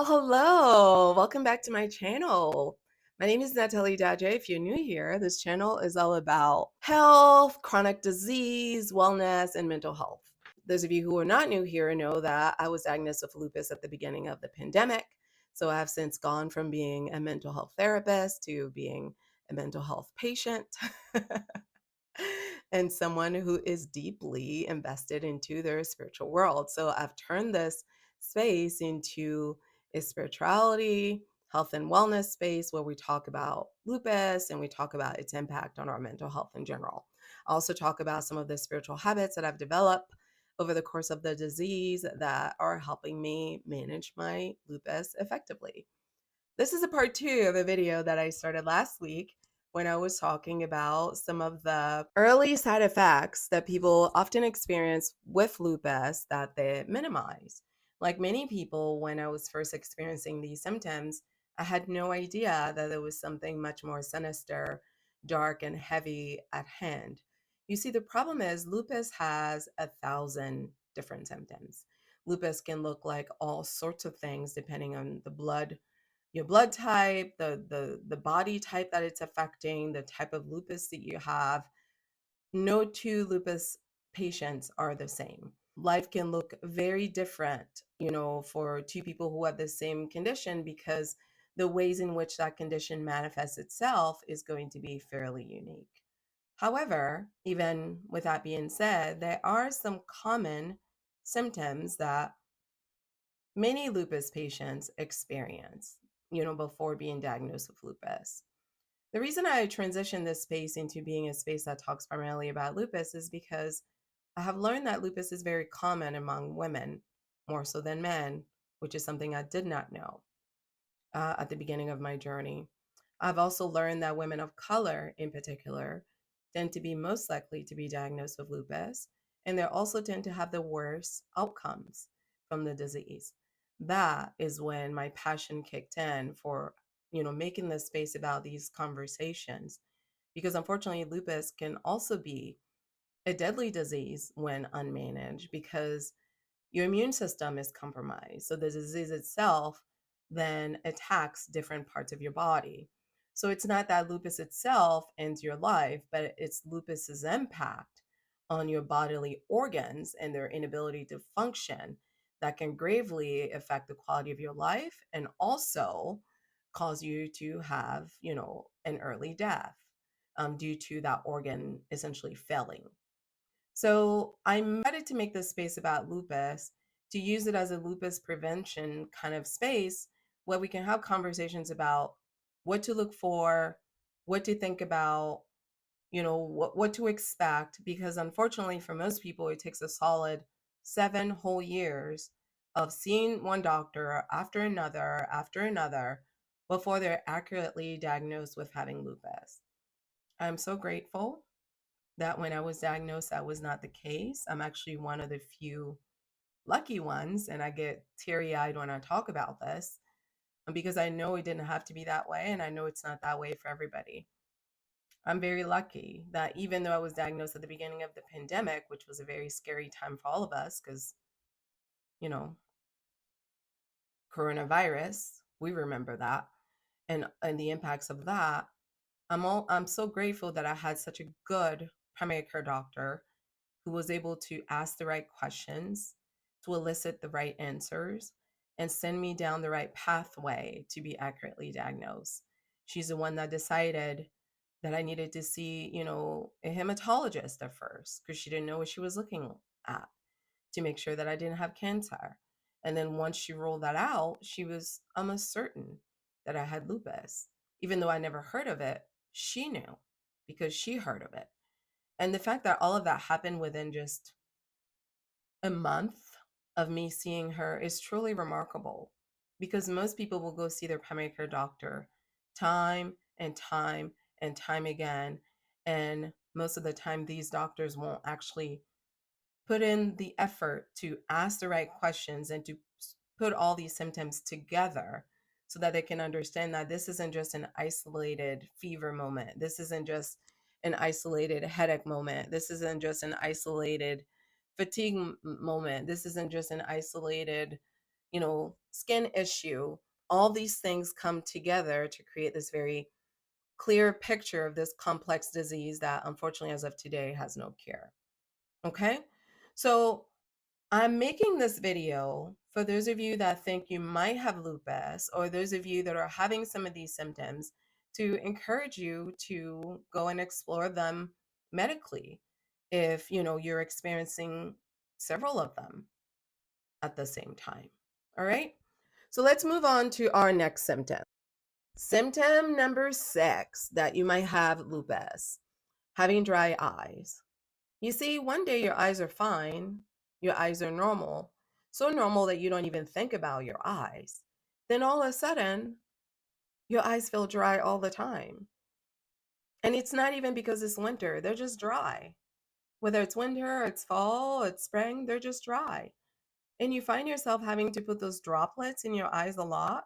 Oh, hello. Welcome back to my channel. My name is Natalie Daje. If you're new here, this channel is all about health, chronic disease, wellness, and mental health. Those of you who are not new here know that I was diagnosed with lupus at the beginning of the pandemic. So I have since gone from being a mental health therapist to being a mental health patient. And someone who is deeply invested into their spiritual world. So I've turned this space into a spirituality, health and wellness space where we talk about lupus and we talk about its impact on our mental health in general. I also talk about some of the spiritual habits that I've developed over the course of the disease that are helping me manage my lupus effectively. This is a part two of a video that I started last week when I was talking about some of the early side effects that people often experience with lupus that they minimize. Like many people, when I was first experiencing these symptoms, I had no idea that there was something much more sinister, dark, and heavy at hand. You see, the problem is lupus has 1,000 different symptoms. Lupus can look like all sorts of things depending on your blood type, the body type that it's affecting, the type of lupus that you have. No two lupus patients are the same. Life can look very different, for two people who have the same condition because the ways in which that condition manifests itself is going to be fairly unique. However, even with that being said, there are some common symptoms that many lupus patients experience, before being diagnosed with lupus. The reason I transitioned this space into being a space that talks primarily about lupus is because I have learned that lupus is very common among women, more so than men, which is something I did not know at the beginning of my journey. I've also learned that women of color, in particular, tend to be most likely to be diagnosed with lupus, and they also tend to have the worst outcomes from the disease. That is when my passion kicked in for, making this space about these conversations, because unfortunately, lupus can also be a deadly disease when unmanaged because your immune system is compromised. So the disease itself then attacks different parts of your body. So it's not that lupus itself ends your life, but it's lupus's impact on your bodily organs and their inability to function that can gravely affect the quality of your life and also cause you to have, an early death due to that organ essentially failing. So I'm excited to make this space about lupus, to use it as a lupus prevention kind of space where we can have conversations about what to look for, what to think about, what to expect. Because unfortunately, for most people, it takes a solid 7 whole years of seeing one doctor after another before they're accurately diagnosed with having lupus. I'm so grateful that when I was diagnosed, that was not the case. I'm actually one of the few lucky ones, and I get teary eyed when I talk about this because I know it didn't have to be that way, and I know it's not that way for everybody. I'm very lucky that even though I was diagnosed at the beginning of the pandemic, which was a very scary time for all of us because, you know, coronavirus, we remember that and the impacts of that. I'm so grateful that I had such a good primary care doctor who was able to ask the right questions, to elicit the right answers, and send me down the right pathway to be accurately diagnosed. She's the one that decided that I needed to see, a hematologist at first because she didn't know what she was looking at to make sure that I didn't have cancer. And then once she ruled that out, she was almost certain that I had lupus. Even though I never heard of it, she knew because she heard of it. And the fact that all of that happened within just a month of me seeing her is truly remarkable because most people will go see their primary care doctor time and time and time again. And most of the time, these doctors won't actually put in the effort to ask the right questions and to put all these symptoms together so that they can understand that this isn't just an isolated fever moment. This isn't just an isolated headache moment. This isn't just an isolated fatigue moment. This isn't just an isolated, skin issue, all these things come together to create this very clear picture of this complex disease that unfortunately as of today has no cure. Okay? So I'm making this video for those of you that think you might have lupus, or those of you that are having some of these symptoms, to encourage you to go and explore them medically if you're experiencing several of them at the same time. All right? So let's move on to our next symptom. Symptom number 6 that you might have lupus: having dry eyes. You see, one day your eyes are fine, your eyes are normal, so normal that you don't even think about your eyes. Then all of a sudden, your eyes feel dry all the time. And it's not even because it's winter, they're just dry. Whether it's winter, it's fall, it's spring, they're just dry. And you find yourself having to put those droplets in your eyes a lot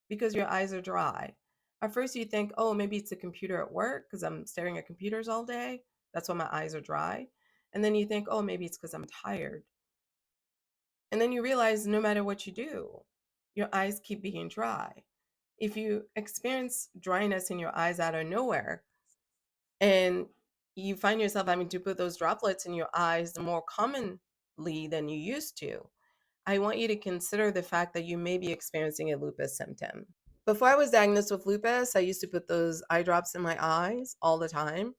because your eyes are dry. At first, you think, oh, maybe it's a computer at work because I'm staring at computers all day. That's why my eyes are dry. And then you think, oh, maybe it's because I'm tired. And then you realize no matter what you do, your eyes keep being dry. If you experience dryness in your eyes out of nowhere and you find yourself having to put those droplets in your eyes more commonly than you used to, I want you to consider the fact that you may be experiencing a lupus symptom. Before I was diagnosed with lupus, I used to put those eye drops in my eyes all the time.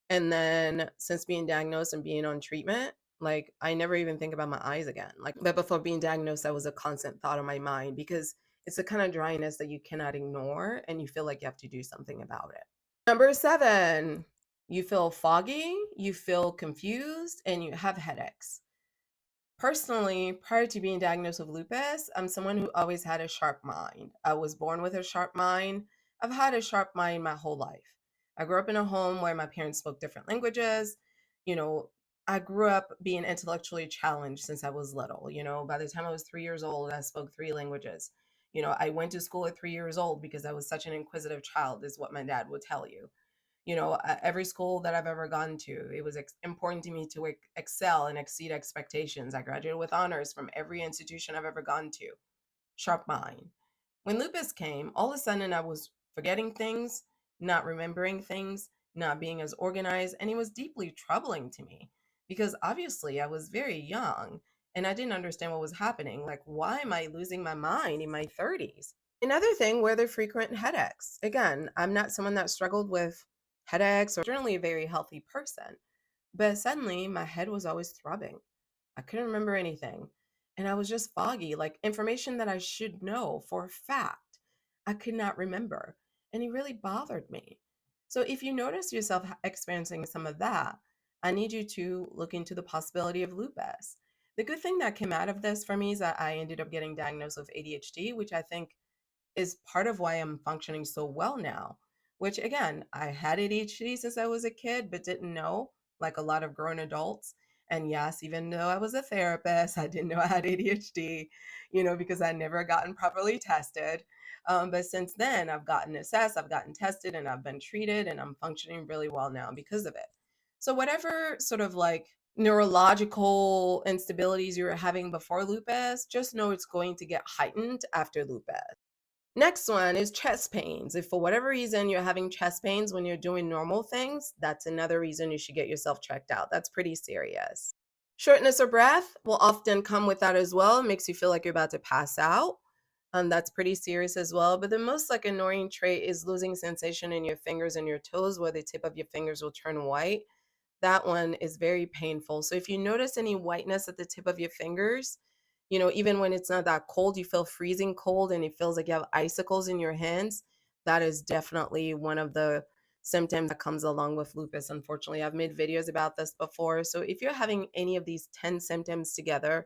And then since being diagnosed and being on treatment, like I never even think about my eyes again. But before being diagnosed, that was a constant thought on my mind because it's the kind of dryness that you cannot ignore and you feel like you have to do something about it. Number 7, you feel foggy, you feel confused, and you have headaches. Personally, prior to being diagnosed with lupus, I'm someone who always had a sharp mind. I was born with a sharp mind. I've had a sharp mind my whole life. I grew up in a home where my parents spoke different languages. You know, I grew up being intellectually challenged since I was little. By the time I was 3 years old, I spoke 3 languages. I went to school at 3 years old because I was such an inquisitive child, is what my dad would tell you. Every school that I've ever gone to, it was important to me to excel and exceed expectations. I graduated with honors from every institution I've ever gone to. Sharp mind. When lupus came, all of a sudden I was forgetting things, not remembering things, not being as organized, and it was deeply troubling to me because obviously I was very young and I didn't understand what was happening. Like, why am I losing my mind in my 30s? Another thing were the frequent headaches. Again, I'm not someone that struggled with headaches or generally a very healthy person, but suddenly my head was always throbbing. I couldn't remember anything. And I was just foggy, like information that I should know for a fact. I could not remember. And it really bothered me. So if you notice yourself experiencing some of that, I need you to look into the possibility of lupus. The good thing that came out of this for me is that I ended up getting diagnosed with ADHD, which I think is part of why I'm functioning so well now. Which again, I had ADHD since I was a kid, but didn't know, like a lot of grown adults. And yes, even though I was a therapist, I didn't know I had ADHD, because I never gotten properly tested. But since then, I've gotten assessed, I've gotten tested, and I've been treated, and I'm functioning really well now because of it. So, whatever sort of like neurological instabilities you were having before lupus, just know it's going to get heightened after lupus. Next one is chest pains. If for whatever reason you're having chest pains when you're doing normal things, that's another reason you should get yourself checked out. That's pretty serious. Shortness of breath will often come with that as well. It makes you feel like you're about to pass out. That's pretty serious as well. But the most annoying trait is losing sensation in your fingers and your toes, where the tip of your fingers will turn white. That one is very painful. So if you notice any whiteness at the tip of your fingers, even when it's not that cold, you feel freezing cold and it feels like you have icicles in your hands, that is definitely one of the symptoms that comes along with lupus. Unfortunately, I've made videos about this before. So if you're having any of these 10 symptoms together,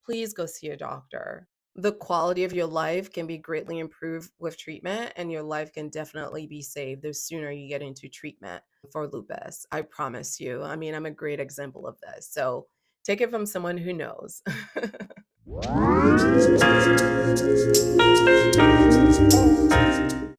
please go see a doctor. The quality of your life can be greatly improved with treatment, and your life can definitely be saved the sooner you get into treatment for lupus. I promise you. I mean, I'm a great example of this. So take it from someone who knows.